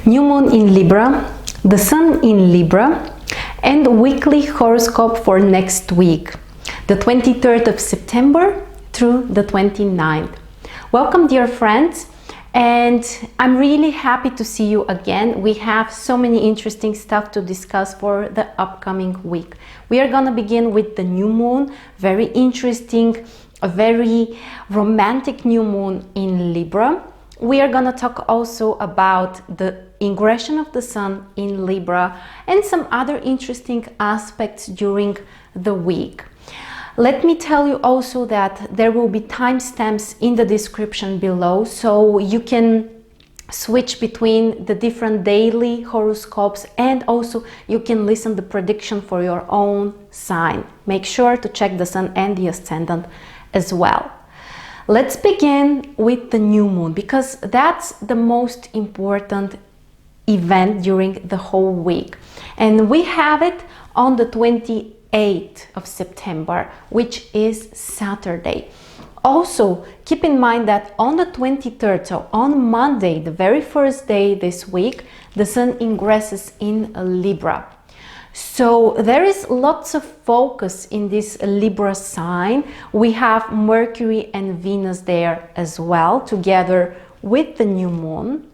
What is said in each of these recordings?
New moon in Libra, the sun in Libra, and weekly horoscope for next week, the 23rd of September through the 29th. Welcome, dear friends, and I'm really happy to see you again. We have so many interesting stuff to discuss for the upcoming week. We are gonna begin with the new moon, very interesting, a very romantic new moon in Libra. We are gonna talk also about the ingression of the sun in Libra and some other interesting aspects during the week. Let me tell you also that there will be timestamps in the description below, so you can switch between the different daily horoscopes, and also you can listen the prediction for your own sign. Make sure to check the sun and the ascendant as well. Let's begin with the new moon, because that's the most important event during the whole week. And we have it on the 28th of September, which is Saturday. Also, keep in mind that on the 23rd, so on Monday, the very first day this week, the sun ingresses in Libra. So there is lots of focus in this Libra sign. We have Mercury and Venus there as well, together with the new moon.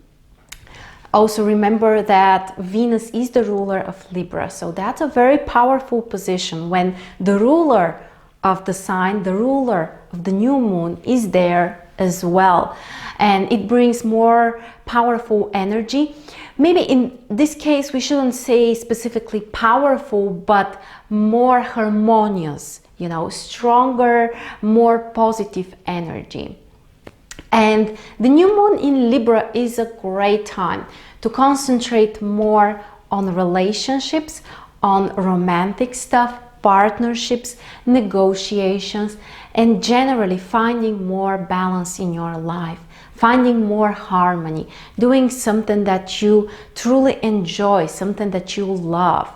Also remember that Venus is the ruler of Libra, so that's a very powerful position when the ruler of the sign, the ruler of the new moon, is there as well. And it brings more powerful energy. Maybe in this case, we shouldn't say specifically powerful, but more harmonious, you know, stronger, more positive energy. And the new moon in Libra is a great time to concentrate more on relationships, on romantic stuff, partnerships, negotiations, and generally finding more balance in your life, finding more harmony, doing something that you truly enjoy, something that you love.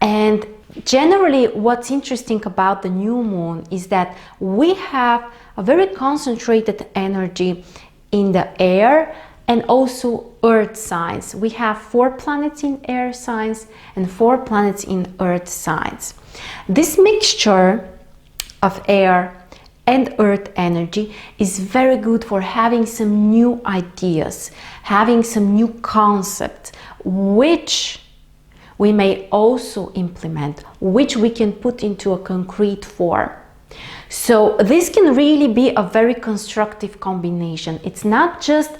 And generally, what's interesting about the new moon is that we have a very concentrated energy in the air and also earth signs. We have 4 planets in air signs and 4 planets in earth signs. This mixture of air and earth energy is very good for having some new ideas, having some new concepts, which we may also implement, which we can put into a concrete form. So this can really be a very constructive combination. It's not just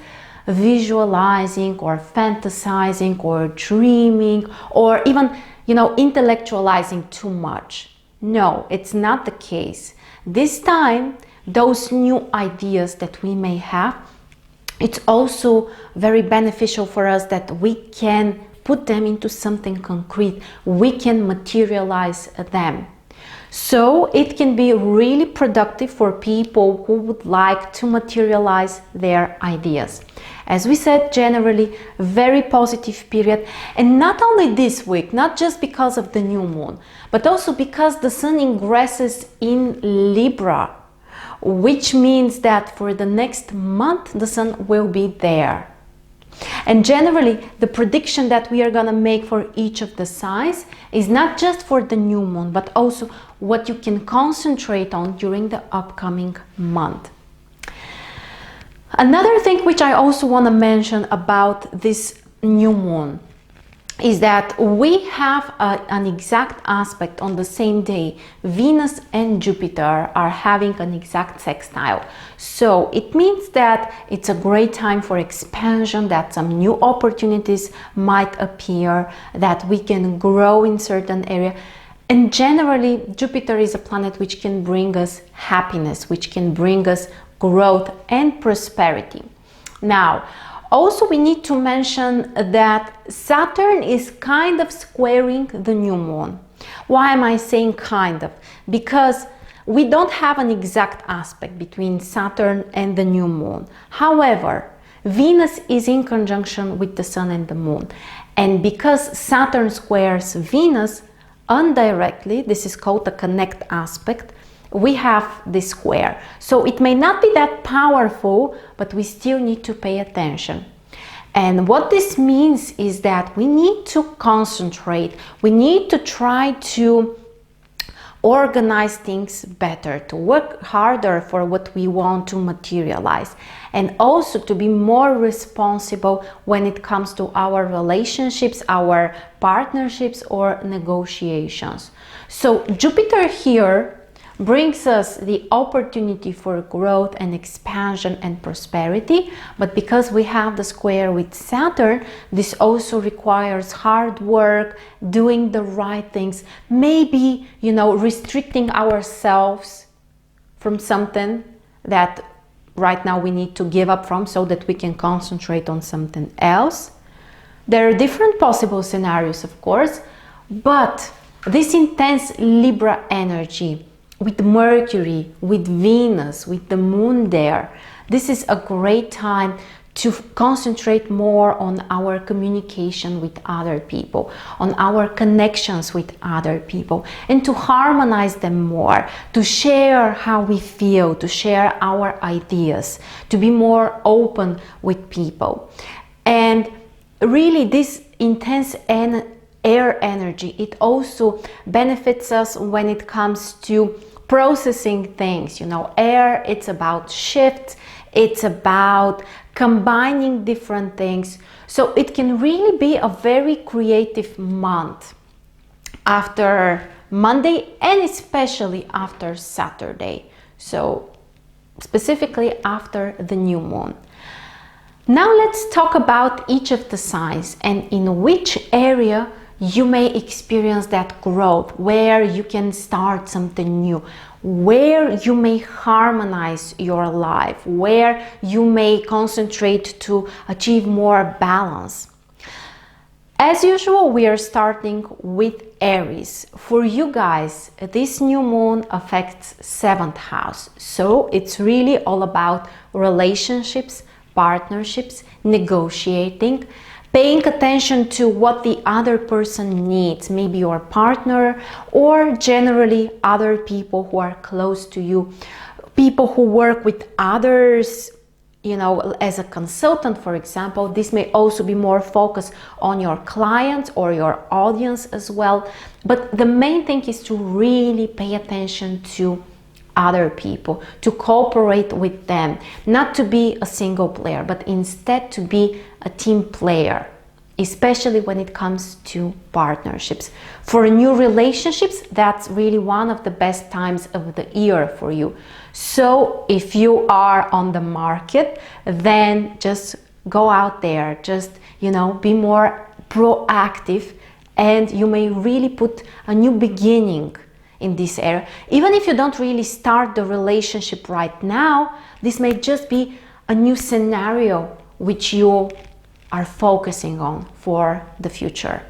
visualizing or fantasizing or dreaming or even, you know, intellectualizing too much. No, it's not the case. This time, those new ideas that we may have, it's also very beneficial for us that we can put them into something concrete. We can materialize them. So it can be really productive for people who would like to materialize their ideas. As we said, generally very positive period, and not only this week, not just because of the new moon, but also because the sun ingresses in Libra, which means that for the next month the sun will be there. And generally, the prediction that we are gonna make for each of the signs is not just for the new moon, but also what you can concentrate on during the upcoming month. Another thing which I also want to mention about this new moon is that we have an exact aspect on the same day. Venus and Jupiter are having an exact sextile. So it means that it's a great time for expansion, that some new opportunities might appear, that we can grow in certain area. And generally, Jupiter is a planet which can bring us happiness, which can bring us growth and prosperity. Now, also we need to mention that Saturn is kind of squaring the new moon. Why am I saying kind of? Because we don't have an exact aspect between Saturn and the new moon. However, Venus is in conjunction with the sun and the moon. And because Saturn squares Venus, indirectly, this is called a connect aspect, we have this square. So it may not be that powerful, but we still need to pay attention. And what this means is that we need to concentrate. We need to try to organize things better, to work harder for what we want to materialize, and also to be more responsible when it comes to our relationships, our partnerships, or negotiations. So Jupiter here brings us the opportunity for growth and expansion and prosperity, but because we have the square with Saturn, this also requires hard work, doing the right things, maybe, you know, restricting ourselves from something that right now we need to give up from so that we can concentrate on something else. There are different possible scenarios, of course, but this intense Libra energy with Mercury, with Venus, with the moon there, this is a great time to concentrate more on our communication with other people, on our connections with other people, and to harmonize them more, to share how we feel, to share our ideas, to be more open with people. And really this intense air energy, it also benefits us when it comes to processing things. You know, air, it's about shift, it's about combining different things. So it can really be a very creative month after Monday, and especially after Saturday. So specifically after the new moon. Now let's talk about each of the signs and in which area you may experience that growth, where you can start something new, where you may harmonize your life, where you may concentrate to achieve more balance. As usual, we are starting with Aries. For you guys, this new moon affects 7th house. So it's really all about relationships, partnerships, negotiating, paying attention to what the other person needs, maybe your partner or generally other people who are close to you, people who work with others, you know, as a consultant, for example. This may also be more focused on your clients or your audience as well. But the main thing is to really pay attention to other people, to cooperate with them, not to be a single player, but instead to be a team player, especially when it comes to partnerships. For new relationships, that's really one of the best times of the year for you. So if you are on the market, then just go out there, just, you know, be more proactive, and you may really put a new beginning in this area. Even if you don't really start the relationship right now, this may just be a new scenario which you are focusing on for the future.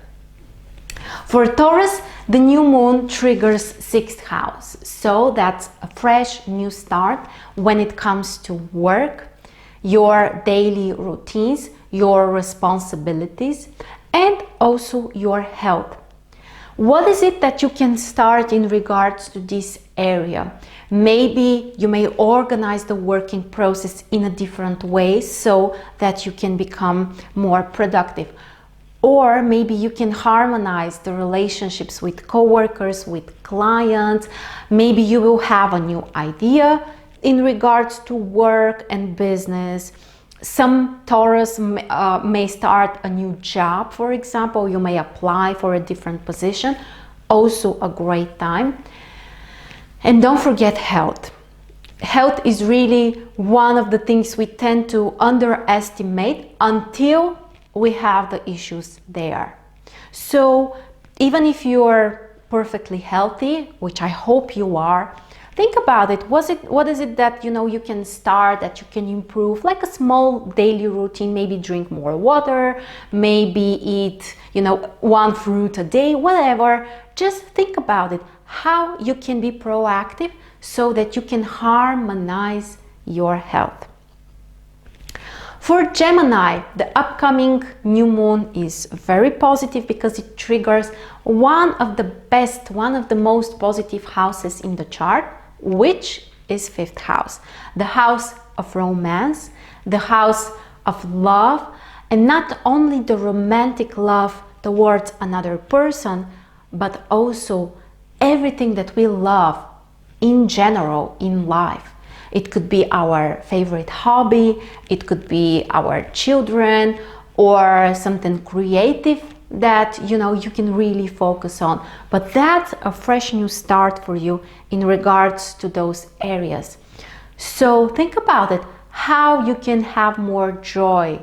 For Taurus, the new moon triggers 6th house. So that's a fresh new start when it comes to work, your daily routines, your responsibilities, and also your health. What is it that you can start in regards to this area? Maybe you may organize the working process in a different way so that you can become more productive. Or maybe you can harmonize the relationships with coworkers, with clients. Maybe you will have a new idea in regards to work and business. Some Taurus may start a new job, for example. You may apply for a different position. Also a great time. And don't forget health. Health is really one of the things we tend to underestimate until we have the issues there. So even if you're perfectly healthy, which I hope you are, think about it. What is it that, you know, you can start, that you can improve, like a small daily routine? Maybe drink more water, maybe eat, you know, one fruit a day, whatever. Just think about it, how you can be proactive so that you can harmonize your health. For Gemini, the upcoming new moon is very positive because it triggers one of the most positive houses in the chart, which is 5th house, the house of romance, the house of love, And not only the romantic love towards another person, but also everything that we love in general in life. It could be our favorite hobby, it could be our children, or something creative that you can really focus on. But that's a fresh new start for you in regards to those areas. So think about it, how you can have more joy.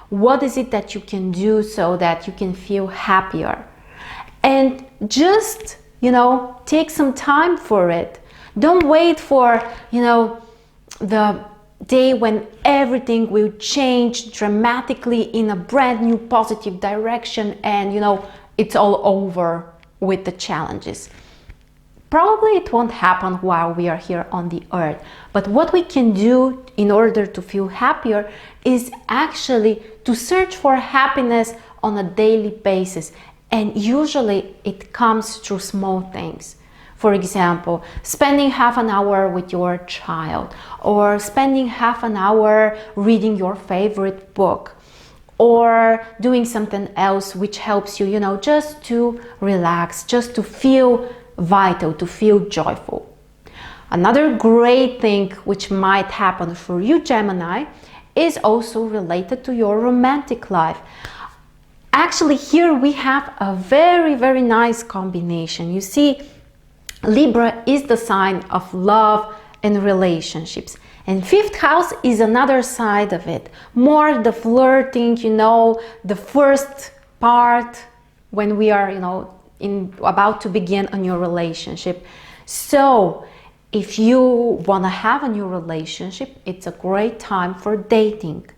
What is it that you can do so that you can feel happier? And just, take some time for it. Don't wait for, the day when everything will change dramatically in a brand new positive direction and, it's all over with the challenges. Probably it won't happen while we are here on the earth. But what we can do in order to feel happier is actually to search for happiness on a daily basis. And usually it comes through small things. For example, spending half an hour with your child, or spending half an hour reading your favorite book, or doing something else which helps you, just to relax, just to feel vital, to feel joyful. Another great thing which might happen for you, Gemini, is also related to your romantic life. Actually, here we have a very, very nice combination. You see, Libra is the sign of love and relationships. And 5th house is another side of it. More the flirting, the first part when we are, about to begin a new relationship. So if you want to have a new relationship, it's a great time for dating.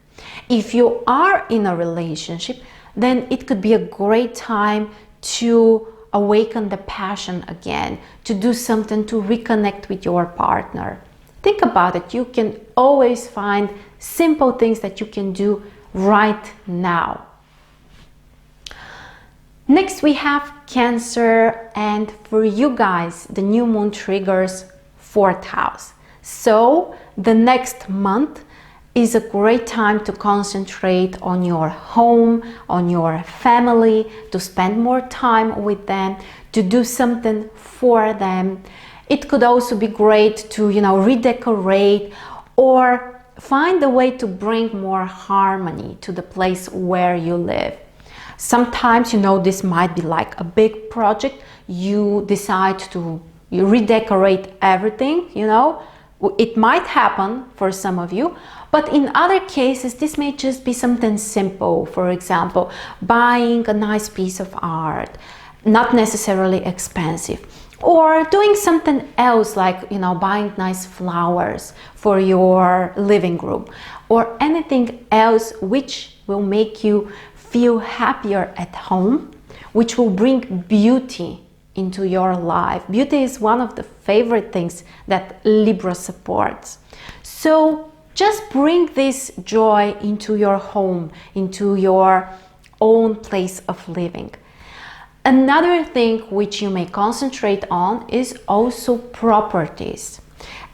If you are in a relationship, then it could be a great time to awaken the passion again, to do something to reconnect with your partner. Think about it. You can always find simple things that you can do right now. Next we have Cancer, and for you guys, the new moon triggers 4th house. So the next month is a great time to concentrate on your home, on your family, to spend more time with them, to do something for them. It could also be great to, redecorate or find a way to bring more harmony to the place where you live. Sometimes, this might be like a big project. You decide to redecorate everything, It might happen for some of you, but in other cases, this may just be something simple. For example, buying a nice piece of art, not necessarily expensive, or doing something else like, buying nice flowers for your living room, or anything else which will make you feel happier at home, which will bring beauty into your life. Beauty is one of the favorite things that Libra supports. So just bring this joy into your home, into your own place of living. Another thing which you may concentrate on is also properties.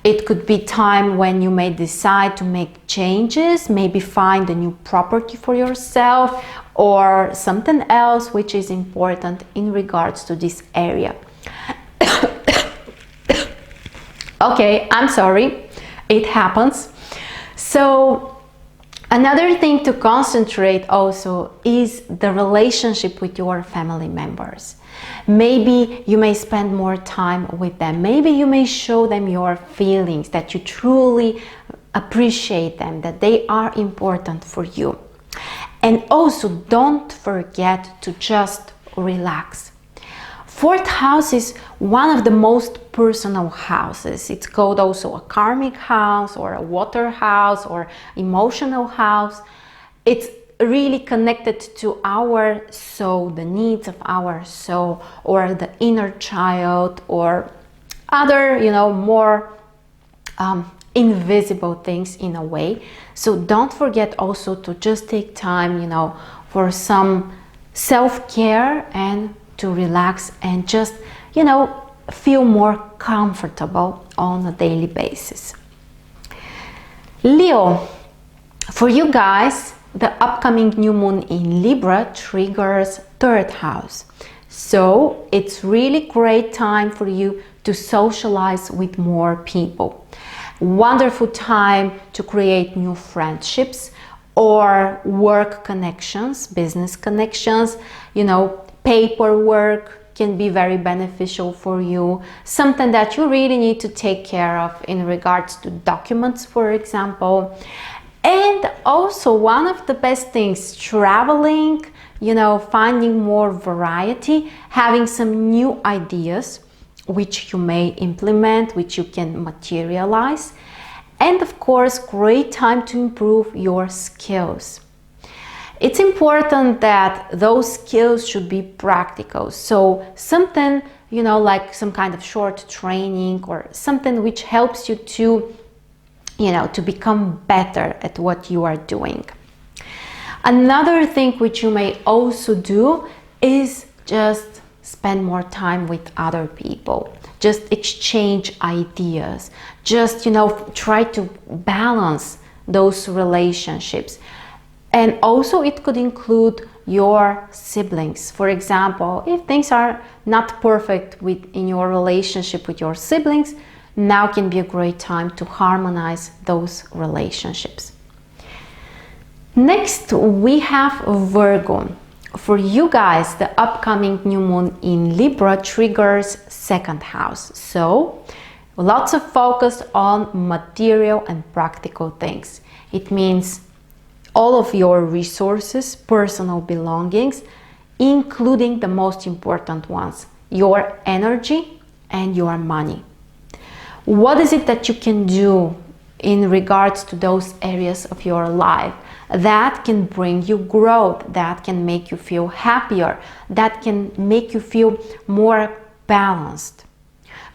It could be time when you may decide to make changes, maybe find a new property for yourself or something else which is important in regards to this area. Okay, I'm sorry, it happens. So another thing to concentrate also is the relationship with your family members. Maybe you may spend more time with them. Maybe you may show them your feelings, that you truly appreciate them, that they are important for you. And also don't forget to just relax. 4th house is one of the most personal houses. It's called also a karmic house or a water house or emotional house. It's really connected to our soul, the needs of our soul, or the inner child, or other, more invisible things in a way. So don't forget also to just take time, for some self-care and to relax and just, feel more comfortable on a daily basis. Leo, for you guys, the upcoming new moon in Libra triggers third house. So it's really great time for you to socialize with more people. Wonderful time to create new friendships or work connections, business connections, paperwork can be very beneficial for you. Something that you really need to take care of in regards to documents, for example. And also one of the best things, traveling, finding more variety, having some new ideas which you may implement, which you can materialize. And of course, great time to improve your skills. It's important that those skills should be practical. So something, like some kind of short training or something which helps you to, to become better at what you are doing. Another thing which you may also do is just spend more time with other people. Just exchange ideas. Just, try to balance those relationships. And also it could include your siblings. For example, if things are not perfect in your relationship with your siblings, now can be a great time to harmonize those relationships. Next, we have Virgo. For you guys, the upcoming new moon in Libra triggers second house. So, lots of focus on material and practical things. It means all of your resources, personal belongings, including the most important ones, your energy and your money. What is it that you can do in regards to those areas of your life that can bring you growth, that can make you feel happier, that can make you feel more balanced?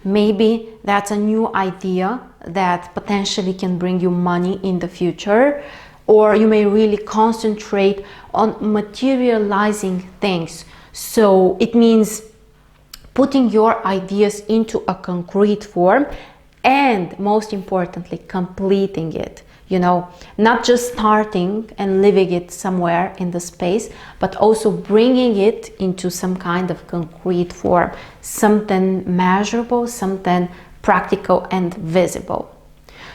Maybe that's a new idea that potentially can bring you money in the future, or you may really concentrate on materializing things. So it means putting your ideas into a concrete form and, most importantly, completing it. Not just starting and leaving it somewhere in the space, but also bringing it into some kind of concrete form, something measurable, something practical and visible.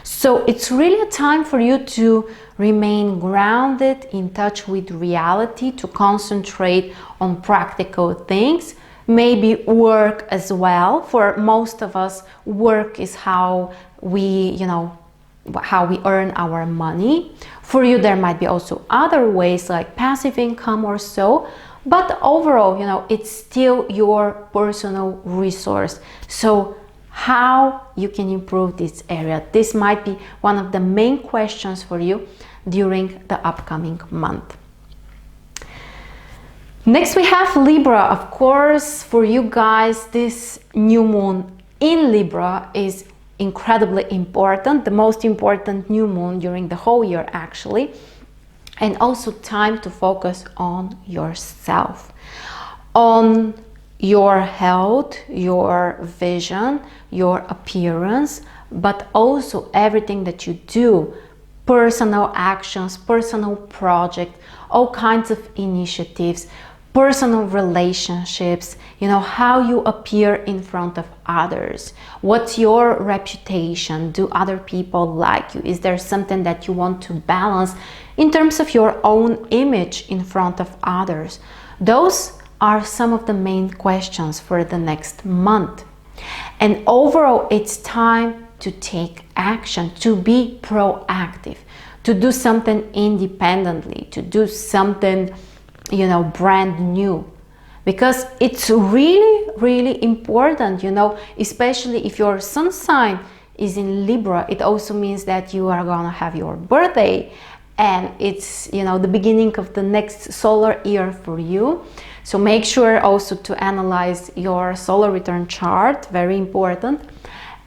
So it's really a time for you to remain grounded, in touch with reality, to concentrate on practical things, maybe work as well. For most of us, work is how we, how we earn our money. For you, there might be also other ways like passive income or so, but overall, it's still your personal resource. So how you can improve this area? This might be one of the main questions for you during the upcoming month. Next, we have Libra. Of course, for you guys, this new moon in Libra is incredibly important, the most important new moon during the whole year actually, and also time to focus on yourself, on your health, your vision, your appearance, but also everything that you do, personal actions, personal projects, all kinds of initiatives, personal relationships, how you appear in front of others. What's your reputation? Do other people like you? Is there something that you want to balance in terms of your own image in front of others? Those are some of the main questions for the next month. And overall, it's time to take action, to be proactive, to do something independently, to do something brand new, because it's really, really important, especially if your sun sign is in Libra. It also means that you are gonna have your birthday, and it's the beginning of the next solar year for you. So make sure also to analyze your solar return chart, very important,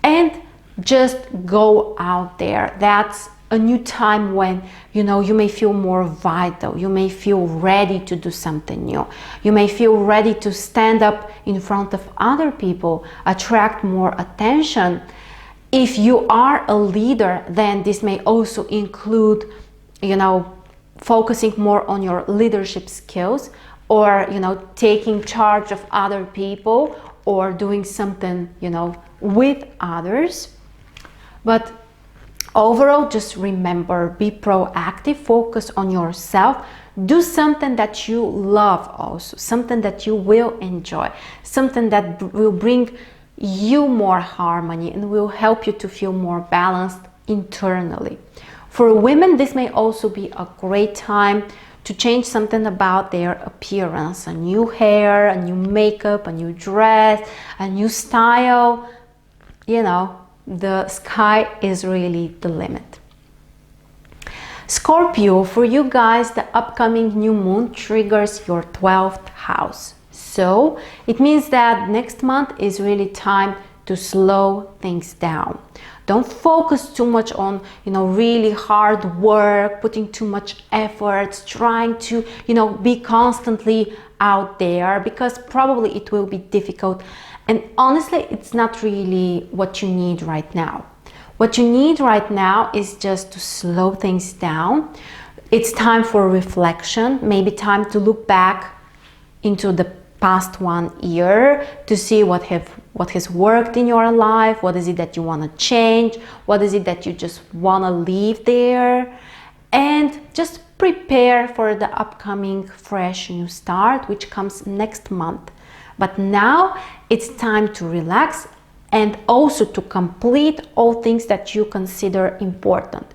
and just go out there. That's a new time when you may feel more vital, you may feel ready to do something new, you may feel ready to stand up in front of other people, attract more attention. If you are a leader, then this may also include focusing more on your leadership skills, or taking charge of other people, or doing something with others. But overall, just remember, be proactive, focus on yourself, do something that you love, also something that you will enjoy, something that will bring you more harmony and will help you to feel more balanced internally. For women, this may also be a great time to change something about their appearance, a new hair, a new makeup, a new dress, a new style. The sky is really the limit. Scorpio, for you guys, the upcoming new moon triggers your 12th house. So it means that next month is really time to slow things down. Don't focus too much on, really hard work, putting too much effort, trying to, be constantly out there, because probably it will be difficult. And honestly, it's not really what you need right now. What you need right now is just to slow things down. It's time for reflection, maybe time to look back into the past 1 year to see what has worked in your life, what is it that you want to change, what is it that you just want to leave there, and just prepare for the upcoming fresh new start, which comes next month. But now it's time to relax and also to complete all things that you consider important.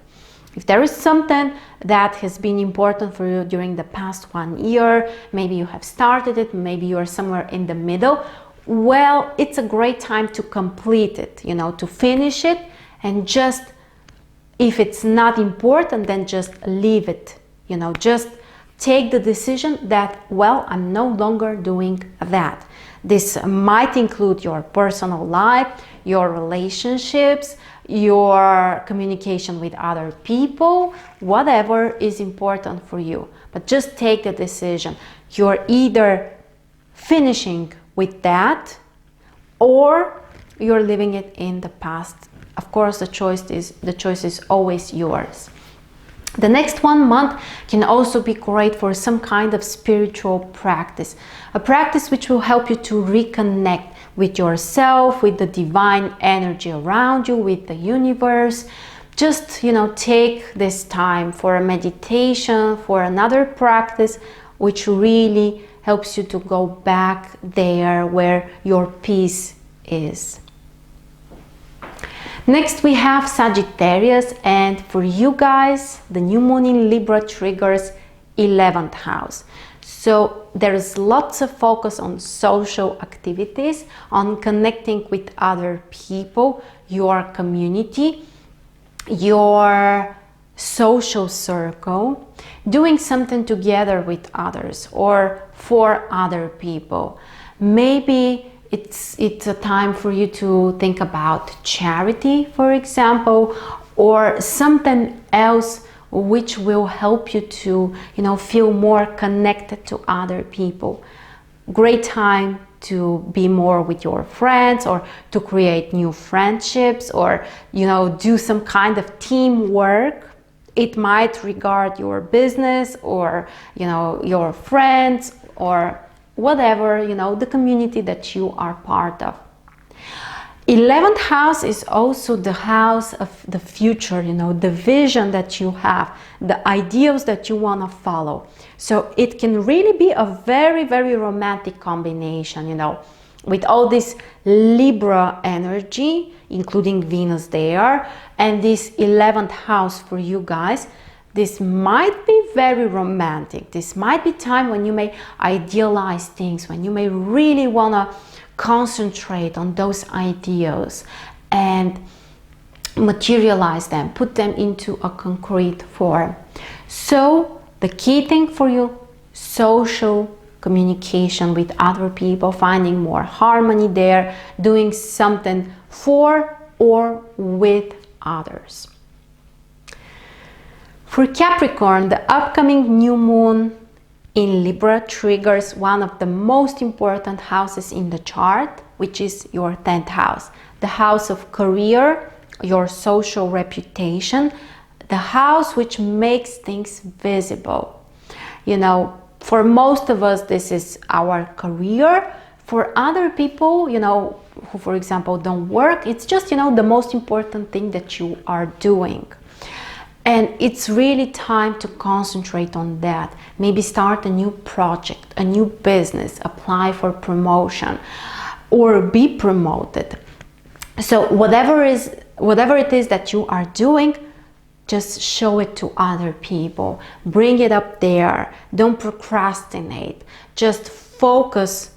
If there is something that has been important for you during the past 1 year, maybe you have started it, maybe you are somewhere in the middle, well, it's a great time to complete it, to finish it, and just, if it's not important, then just leave it, just take the decision that, well, I'm no longer doing that. This might include your personal life, your relationships, your communication with other people, whatever is important for you. But just take the decision. You're either finishing with that or you're leaving it in the past. Of course, the choice is always yours. The next 1 month can also be great for some kind of spiritual practice, a practice which will help you to reconnect with yourself, with the divine energy around you, with the universe. Just, take this time for a meditation, for another practice, which really helps you to go back there where your peace is. Next we have Sagittarius, and for you guys, the new moon in Libra triggers 11th house. So there is lots of focus on social activities, on connecting with other people, your community, your social circle, doing something together with others or for other people. Maybe it's a time for you to think about charity, for example, or something else which will help you to, feel more connected to other people. Great time to be more with your friends, or to create new friendships, or, do some kind of teamwork. It might regard your business or, your friends, or whatever, the community that you are part of. 11th house is also the house of the future, the vision that you have, the ideals that you want to follow. So it can really be a very, very romantic combination, with all this Libra energy, including Venus there, and this 11th house for you guys. This might be very romantic. This might be time when you may idealize things, when you may really want to concentrate on those ideals and materialize them, put them into a concrete form. So the key thing for you, social communication with other people, finding more harmony there, doing something for or with others. For Capricorn, the upcoming new moon in Libra triggers one of the most important houses in the chart, which is your 10th house, the house of career, your social reputation, the house which makes things visible. You know, for most of us, this is our career. For other people, you know, who, for example, don't work, it's just, you know, the most important thing that you are doing. And it's really time to concentrate on that. Maybe start a new project, a new business, apply for promotion, or be promoted. So whatever it is that you are doing, just show it to other people. Bring it up there. Don't procrastinate. Just focus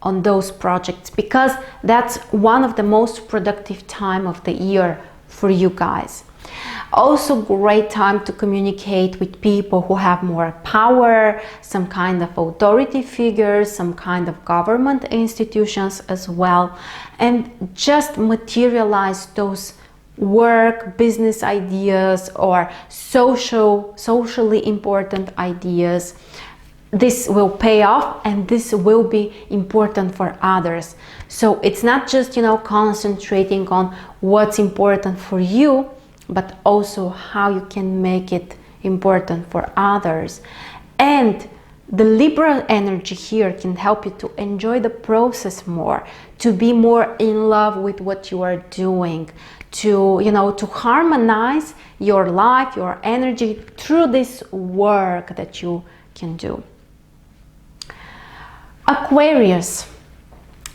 on those projects, because that's one of the most productive time of the year for you guys. Also great time to communicate with people who have more power, some kind of authority figures, some kind of government institutions as well, and just materialize those work, business ideas, or socially important ideas. This will pay off, and this will be important for others. So it's not just, you know, concentrating on what's important for you, but also how you can make it important for others. And the Libra energy here can help you to enjoy the process more, to be more in love with what you are doing, to, you know, to harmonize your life, your energy through this work that you can do. Aquarius.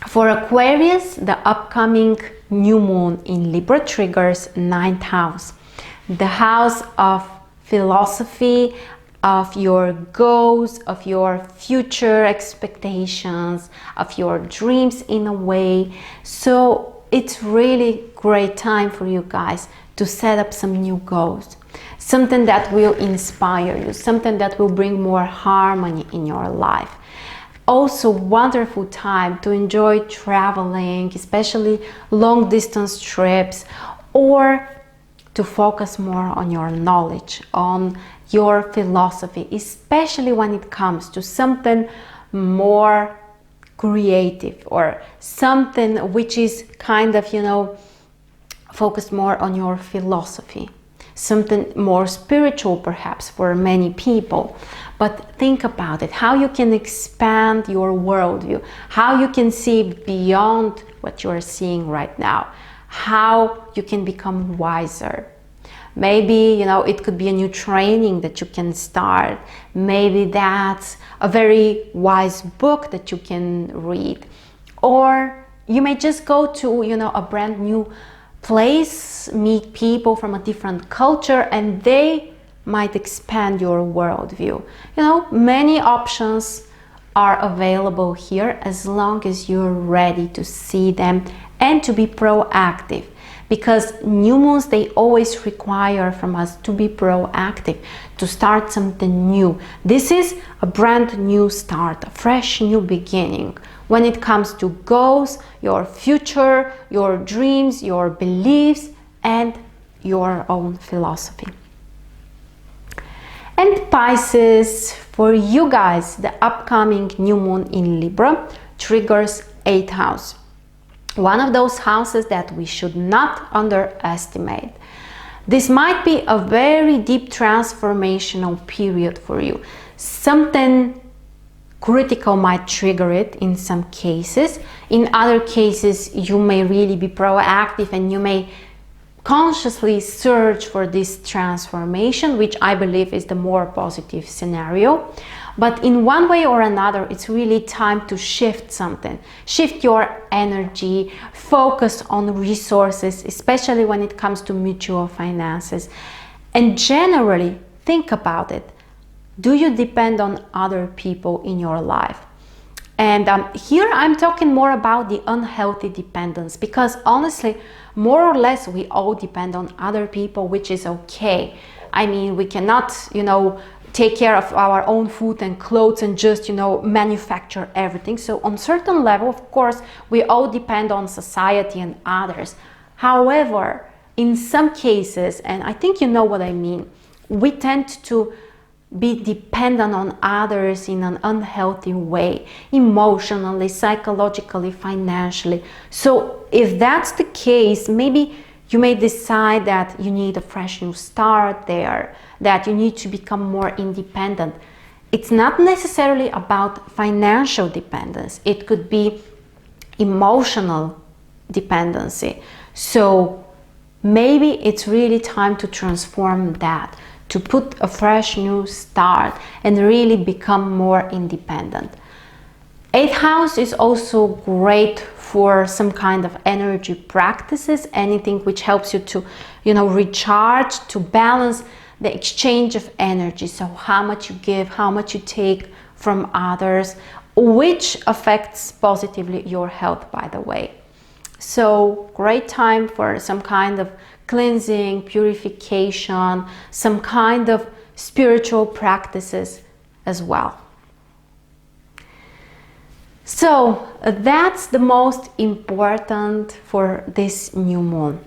For Aquarius, the upcoming new moon in Libra triggers 9th house, the house of philosophy, of your goals, of your future expectations, of your dreams in a way. So it's really great time for you guys to set up some new goals, something that will inspire you, something that will bring more harmony in your life. Also wonderful time to enjoy traveling, especially long distance trips, or to focus more on your knowledge, on your philosophy, especially when it comes to something more creative, or something which is kind of, you know, focused more on your philosophy, something more spiritual perhaps for many people. But think about it, how you can expand your worldview, how you can see beyond what you are seeing right now, how you can become wiser. Maybe, you know, it could be a new training that you can start. Maybe that's a very wise book that you can read. Or you may just go to, you know, a brand new place, meet people from a different culture, and they might expand your worldview. You know, many options are available here as long as you're ready to see them and to be proactive, because new moons, they always require from us to be proactive, to start something new. This is a brand new start, a fresh new beginning when it comes to goals, your future, your dreams, your beliefs, and your own philosophy. And Pisces, for you guys, the upcoming new moon in Libra triggers 8th house. One of those houses that we should not underestimate. This might be a very deep transformational period for you. Something critical might trigger it in some cases. In other cases, you may really be proactive and you may consciously search for this transformation, which I believe is the more positive scenario. But in one way or another, it's really time to shift something. Shift your energy, focus on resources, especially when it comes to mutual finances. And generally, think about it. Do you depend on other people in your life? And here I'm talking more about the unhealthy dependence, because honestly, more or less we all depend on other people, which is okay. I mean, we cannot, you know, take care of our own food and clothes and just, you know, manufacture everything. So on certain level, of course, we all depend on society and others. However, in some cases, and I think you know what I mean, we tend to be dependent on others in an unhealthy way, emotionally, psychologically, financially. So if that's the case, maybe You may decide that you need a fresh new start there, that you need to become more independent. It's not necessarily about financial dependence. It could be emotional dependency. So maybe it's really time to transform that, to put a fresh new start and really become more independent. 8th house is also great for some kind of energy practices, anything which helps you to, recharge, to balance the exchange of energy. So how much you give, how much you take from others, which affects positively your health, by the way. So great time for some kind of cleansing, purification, some kind of spiritual practices as well. So that's the most important for this new moon.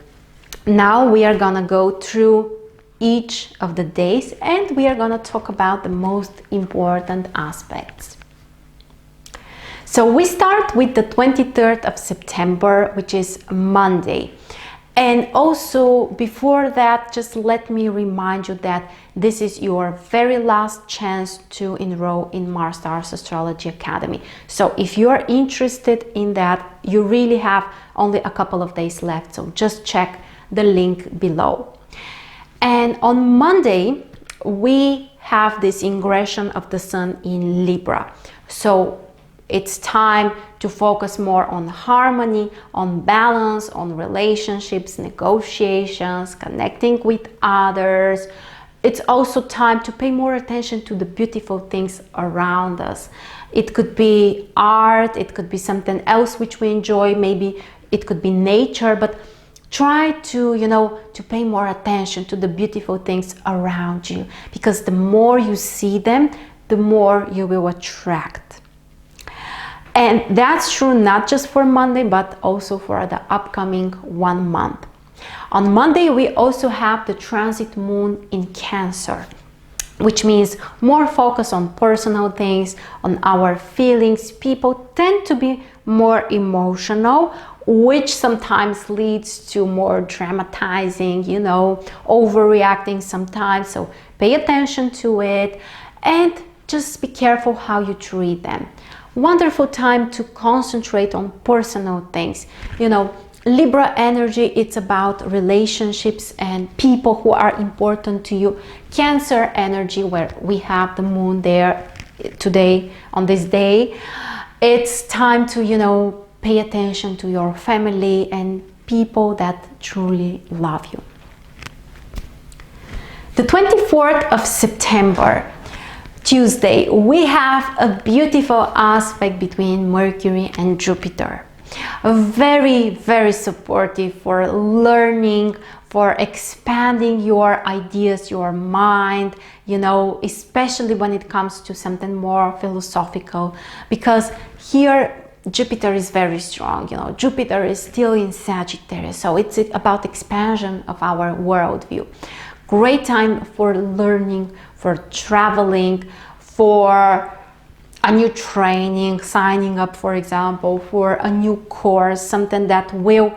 Now we are gonna go through each of the days and we are gonna talk about the most important aspects. So we start with the 23rd of September, which is Monday. And also before that, just let me remind you that this is your very last chance to enroll in MarStars Astrology Academy. So if you're interested in that, you really have only a couple of days left. So just check the link below. And on Monday, we have this ingression of the sun in Libra. So it's time to focus more on harmony, on balance, on relationships, negotiations, connecting with others. It's also time to pay more attention to the beautiful things around us. It could be art, it could be something else which we enjoy, maybe it could be nature, but try to, to pay more attention to the beautiful things around you, because the more you see them, the more you will attract. And that's true not just for Monday, but also for the upcoming 1 month. On Monday, we also have the transit moon in Cancer, which means more focus on personal things, on our feelings. People tend to be more emotional, which sometimes leads to more dramatizing, overreacting sometimes. So pay attention to it and just be careful how you treat them. Wonderful time to concentrate on personal things. Libra energy, it's about relationships and people who are important to you. Cancer energy, where we have the moon there today, on this day, it's time to, pay attention to your family and people that truly love you. The 24th of September, Tuesday, we have a beautiful aspect between Mercury and Jupiter. Very, very supportive for learning, for expanding your ideas, your mind, especially when it comes to something more philosophical, because here Jupiter is very strong. Jupiter is still in Sagittarius, so it's about expansion of our worldview. Great time for learning, for traveling, for a new training, signing up, for example, for a new course, something that will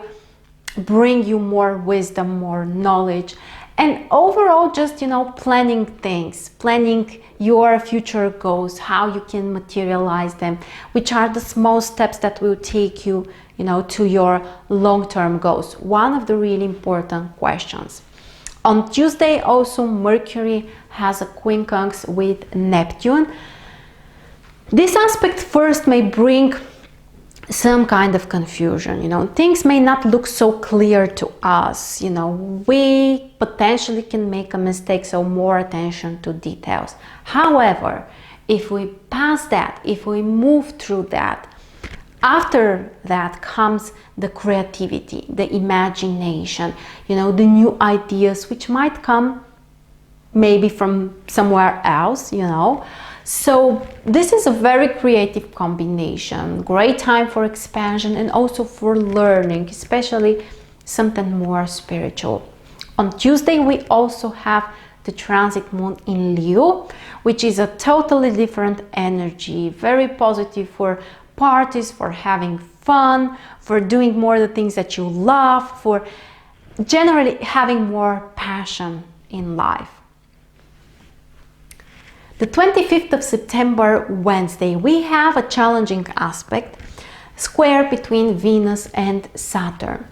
bring you more wisdom, more knowledge, and overall just, planning things, planning your future goals, how you can materialize them, which are the small steps that will take you, to your long-term goals. One of the really important questions. On Tuesday, also, Mercury has a quincunx with Neptune. This aspect first may bring some kind of confusion. Things may not look so clear to us. We potentially can make a mistake, so more attention to details. However, if we pass that, if we move through that, after that comes the creativity, the imagination, the new ideas which might come maybe from somewhere else, So this is a very creative combination, great time for expansion and also for learning, especially something more spiritual. On Tuesday, we also have the transit moon in Leo, which is a totally different energy, very positive for parties, for having fun, for doing more the things that you love, for generally having more passion in life. The 25th of September, Wednesday, we have a challenging aspect, square between Venus and Saturn.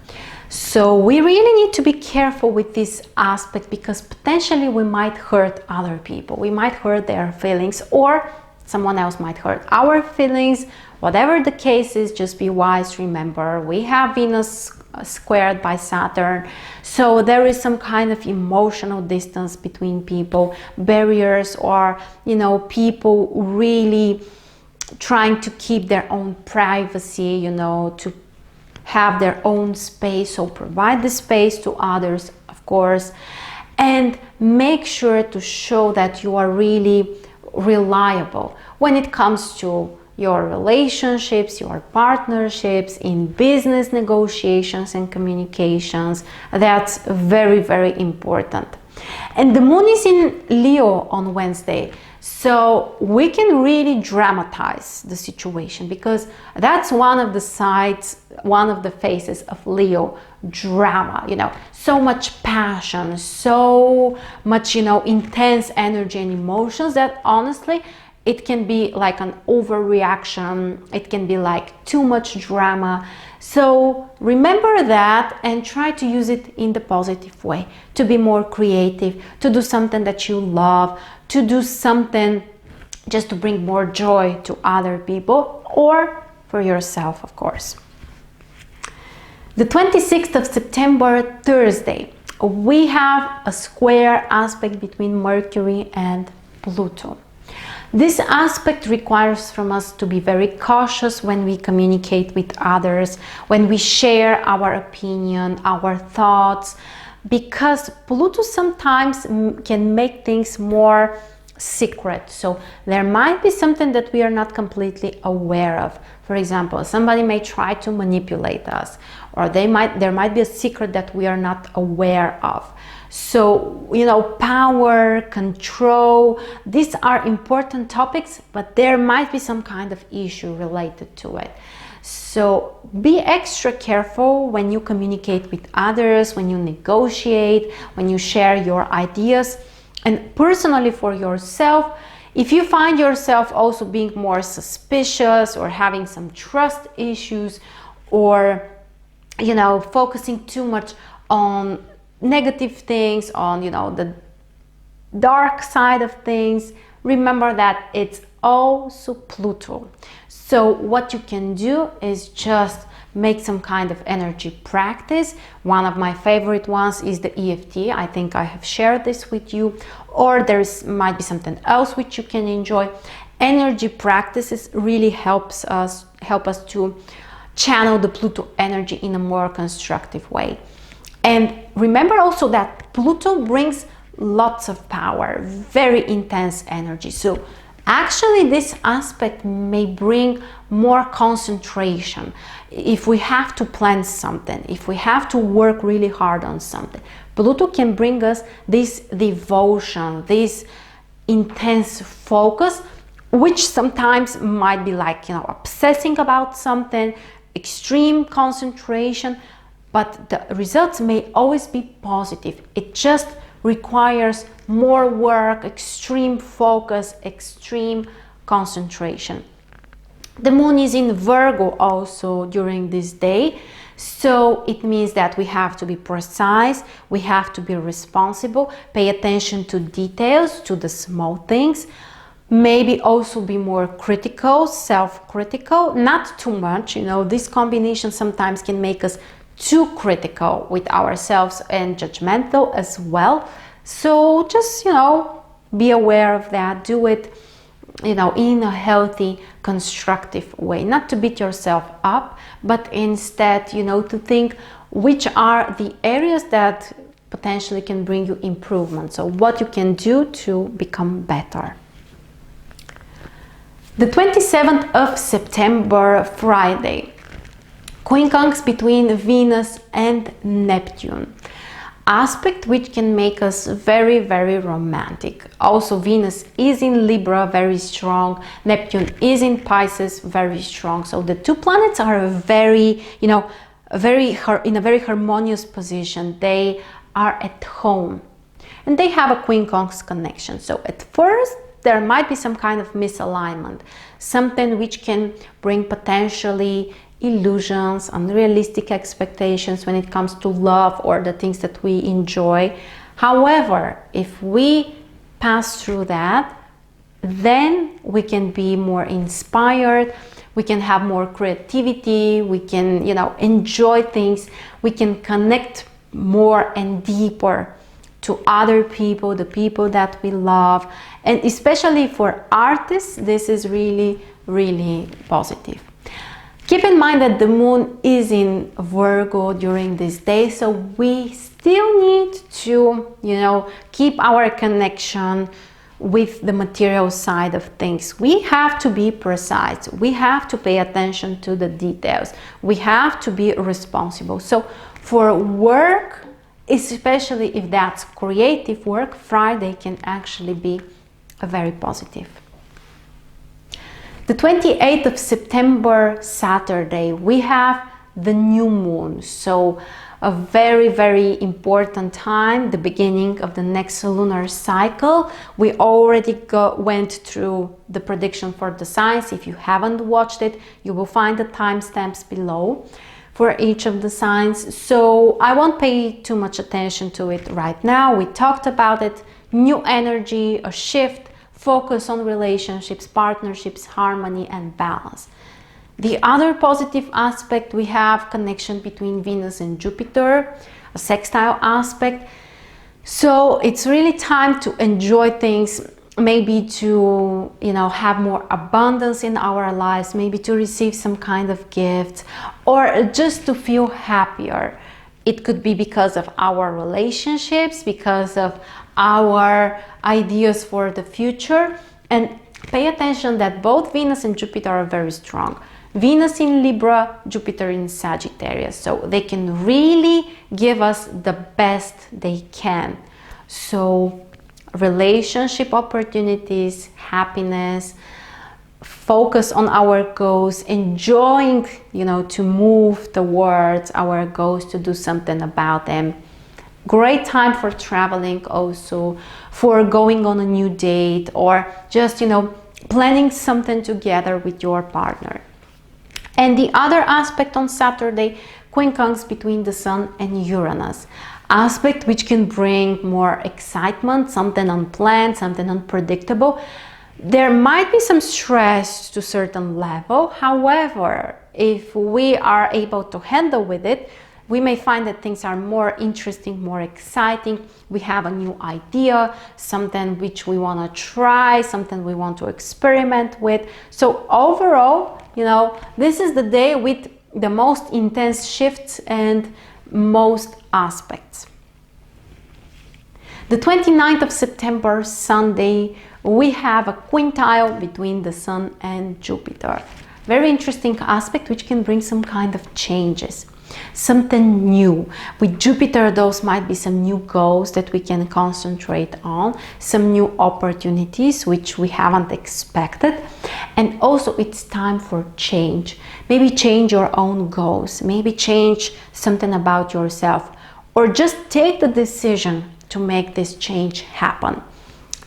So we really need to be careful with this aspect, because potentially we might hurt other people. We might hurt their feelings, or someone else might hurt our feelings. Whatever the case is, just be wise. Remember, we have Venus squared by Saturn, so there is some kind of emotional distance between people, barriers, or people really trying to keep their own privacy, to have their own space. So provide the space to others, of course, and make sure to show that you are really reliable when it comes to your relationships, your partnerships, in business negotiations and communications. That's very, very important. And the moon is in Leo on Wednesday, so we can really dramatize the situation, because that's one of the sides, one of the faces of Leo, drama, so much passion, so much, intense energy and emotions, that honestly, it can be like an overreaction. It can be like too much drama. So remember that and try to use it in the positive way, to be more creative, to do something that you love, to do something just to bring more joy to other people or for yourself, of course. The 26th of September, Thursday, we have a square aspect between Mercury and Pluto. This aspect requires from us to be very cautious when we communicate with others, when we share our opinion, our thoughts, because Pluto sometimes can make things more secret. So there might be something that we are not completely aware of. For example, somebody may try to manipulate us, or there might be a secret that we are not aware of. So, power, control, these are important topics, but there might be some kind of issue related to it. So be extra careful when you communicate with others, when you negotiate, when you share your ideas. And personally for yourself, if you find yourself also being more suspicious or having some trust issues, or, focusing too much on negative things, on the dark side of things, remember that it's also Pluto. So what you can do is just make some kind of energy practice. One of my favorite ones is the EFT. I think I have shared this with you, or might be something else which you can enjoy. Energy practices really help us to channel the Pluto energy in a more constructive way. And remember also that Pluto brings lots of power, very intense energy. So actually this aspect may bring more concentration. If we have to plan something, if we have to work really hard on something, Pluto can bring us this devotion, this intense focus, which sometimes might be like, obsessing about something, extreme concentration, but the results may always be positive. It just requires more work, extreme focus, extreme concentration. The moon is in Virgo also during this day, so it means that we have to be precise, we have to be responsible, pay attention to details, to the small things, maybe also be more critical, self-critical, not too much. This combination sometimes can make us too critical with ourselves and judgmental as well. So just, be aware of that. Do it, in a healthy, constructive way. Not to beat yourself up, but instead, to think which are the areas that potentially can bring you improvement. So what you can do to become better. The 27th of September, Friday, quincunx between Venus and Neptune. Aspect which can make us very, very romantic. Also Venus is in Libra, very strong. Neptune is in Pisces, very strong. So the two planets are very, in a very harmonious position. They are at home and they have a quincunx connection. So at first there might be some kind of misalignment, something which can bring potentially illusions, unrealistic expectations when it comes to love or the things that we enjoy. However, if we pass through that, then we can be more inspired, we can have more creativity, we can, enjoy things, we can connect more and deeper to other people, the people that we love. And especially for artists, this is really, really positive. Keep in mind that the moon is in Virgo during this day, so we still need to, keep our connection with the material side of things. We have to be precise. We have to pay attention to the details. We have to be responsible. So for work, especially if that's creative work, Friday can actually be very positive. The 28th of September, Saturday, we have the new moon. So a very, very important time, the beginning of the next lunar cycle. We already went through the prediction for the signs. If you haven't watched it, you will find the timestamps below for each of the signs. So I won't pay too much attention to it right now. We talked about it. New energy, a shift, focus on relationships, partnerships, harmony and balance. The other positive aspect, we have connection between Venus and Jupiter, a sextile aspect. So it's really time to enjoy things, maybe to, have more abundance in our lives, maybe to receive some kind of gift, or just to feel happier. It could be because of our relationships, because of our ideas for the future. And pay attention that both Venus and Jupiter are very strong. Venus in Libra, Jupiter in Sagittarius. So they can really give us the best they can. So relationship opportunities, happiness, focus on our goals, enjoying, to move towards our goals, to do something about them. Great time for traveling also, for going on a new date, or just, planning something together with your partner. And the other aspect on Saturday, quincunx between the Sun and Uranus. Aspect which can bring more excitement, something unplanned, something unpredictable. There might be some stress to a certain level. However, if we are able to handle with it, we may find that things are more interesting, more exciting. We have a new idea, something which we want to try, something we want to experiment with. So overall, this is the day with the most intense shifts and most aspects. The 29th of September, Sunday, we have a quintile between the Sun and Jupiter. Very interesting aspect which can bring some kind of changes. Something new. With Jupiter, those might be some new goals that we can concentrate on, some new opportunities which we haven't expected. And also it's time for change. Maybe change your own goals, maybe change something about yourself, or just take the decision to make this change happen.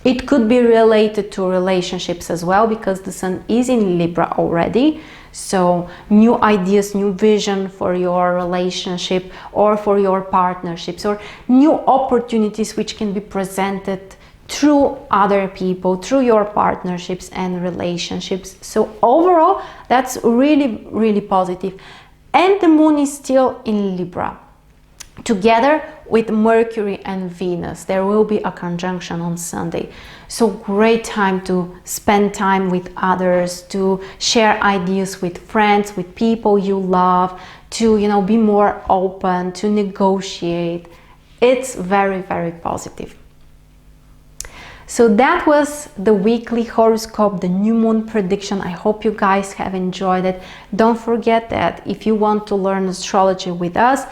It could be related to relationships as well, because the Sun is in Libra already. So new ideas, new vision for your relationship or for your partnerships, or new opportunities which can be presented through other people, through your partnerships and relationships. So overall, that's really, really positive. And the moon is still in Libra, together with Mercury and Venus. There will be a conjunction on Sunday. So great time to spend time with others, to share ideas with friends, with people you love, to, be more open, to negotiate. It's very, very positive. So that was the weekly horoscope, the new moon prediction. I hope you guys have enjoyed it. Don't forget that if you want to learn astrology with us,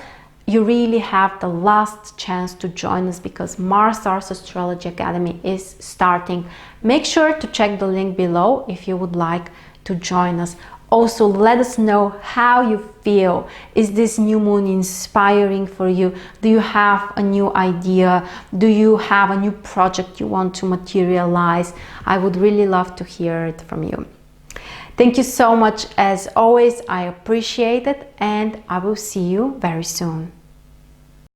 you really have the last chance to join us, because MarStars Astrology Academy is starting. Make sure to check the link below if you would like to join us. Also, let us know how you feel. Is this new moon inspiring for you? Do you have a new idea? Do you have a new project you want to materialize? I would really love to hear it from you. Thank you so much as always. I appreciate it, and I will see you very soon.